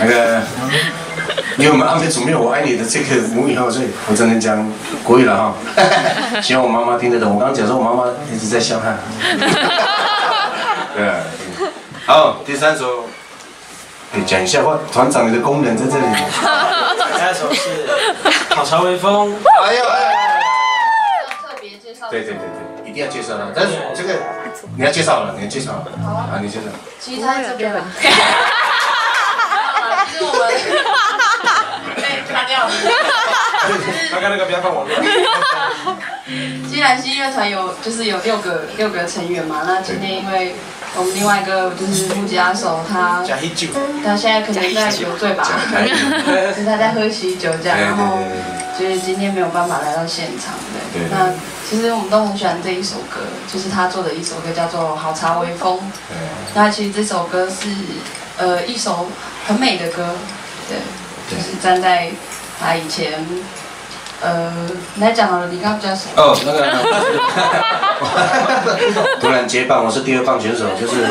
那个，因为我们安排准备我爱你的这个母语哈，所以我只能讲国语了哈。希望我妈妈听得懂。我刚刚讲说，我妈妈一直在笑哈。对啊。好，第3首，讲一下团长你的功能在这里。下一首是《好茶微风》。哎呦哎。特别介绍。对，一定要介绍的。但是这个你要介绍了，你要介绍了。好啊，你介绍。其实他在这边了。其实我们被卡掉了。刚刚那个不要放网络。既然西乐团有6个成员嘛，那今天因为我们另外一个就是木吉他手他现在可能在酒醉吧，就是他在喝喜酒这样，然后就是今天没有办法来到现场的。那其实我们都很喜欢这一首歌，就是他做的一首歌叫做《好茶微风》。那其实这首歌是一首很美的歌，对，就是站在他以前。你来讲好了，你刚刚比较熟。哦，那个，突然接棒，我是第2棒选手，就是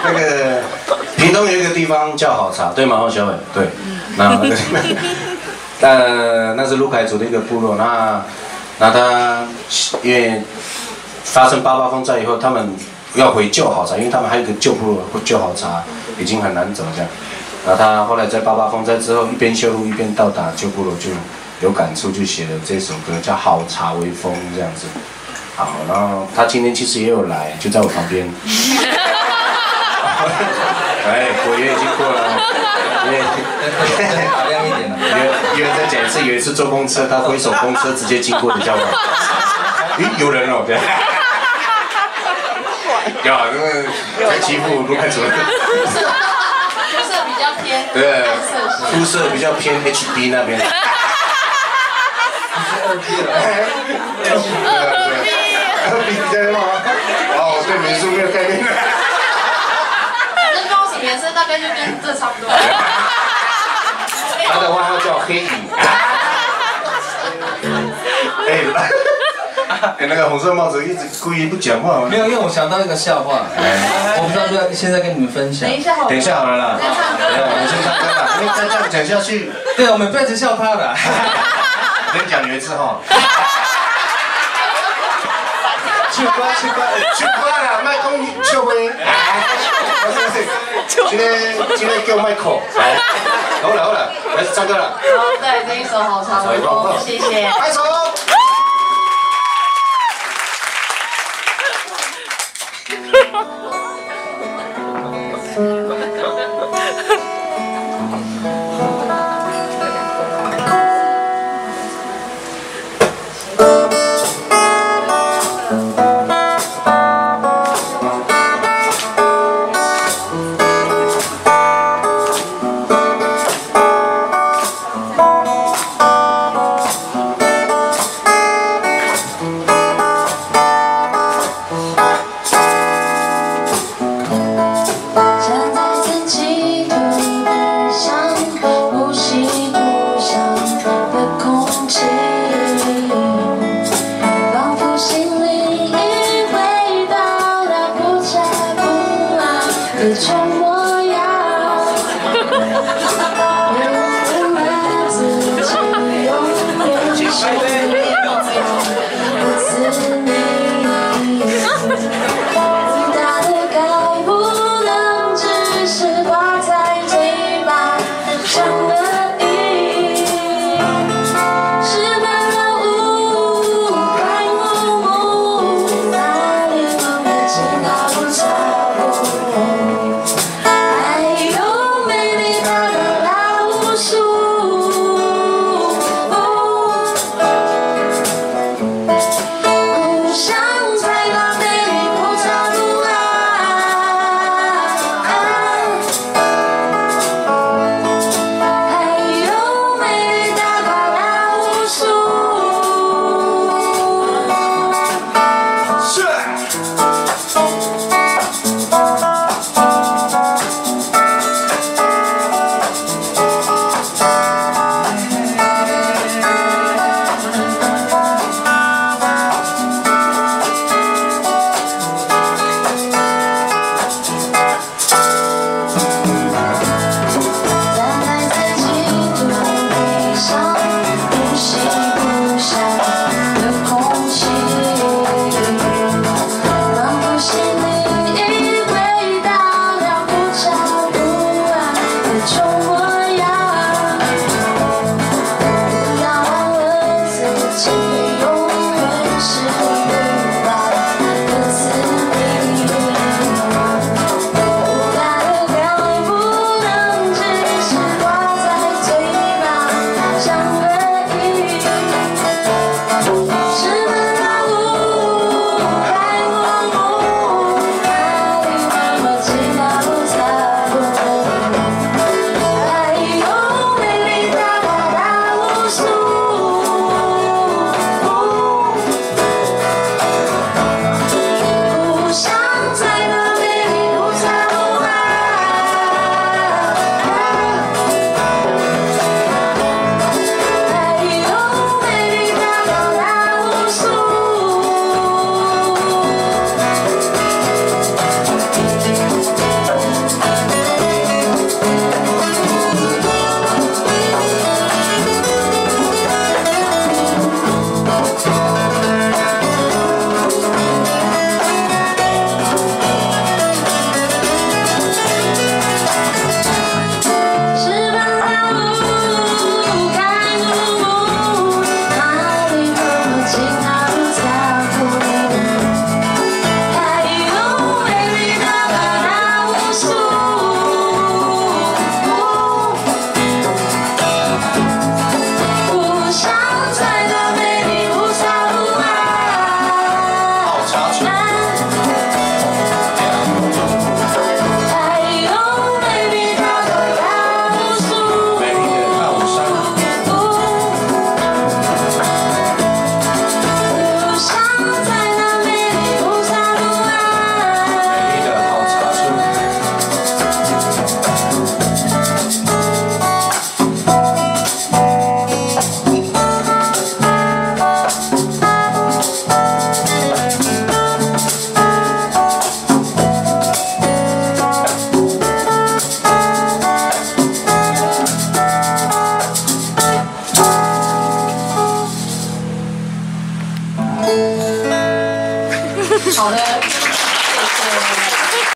那个屏东有一个地方叫好茶，对吗？小伟，对，那那是卢凯族的一个部落，那他因为发生88风灾以后，他们要回旧好茶，因为他们还有一个旧部落，旧好茶已经很难走这样。然后他后来在88风灾之后，一边修路一边到达旧部落，就有感触，就写了这首歌叫《好茶微风》这样子。好，然后他今天其实也有来，就在我旁边。哎，我约已经过了，打亮一点了。因为再讲一次，有一次坐公车，他挥手公车直接经过的叫我。咦，有人哦，对。呀，那个在欺负卢凯主任。肤色比较偏，对，肤色比较偏 HB 那边。2B 对吗？哦，我对美术没有概念。那不知道什么颜色，大概就跟这差不多。他的外号叫黑影。那个红色帽子一直故意不讲话。没有，因为我想到一个笑话，我不知道要不要现在跟你们分享。等一下好了啦，我们先唱歌啦，因为再这样讲下去，对，我们不要一直笑他了。我跟你讲有一次哈，唱歌啦，卖讲笑话，今天叫麦克，好了，开始唱歌了。好，带来这一首《好茶微风》，谢谢。拍手。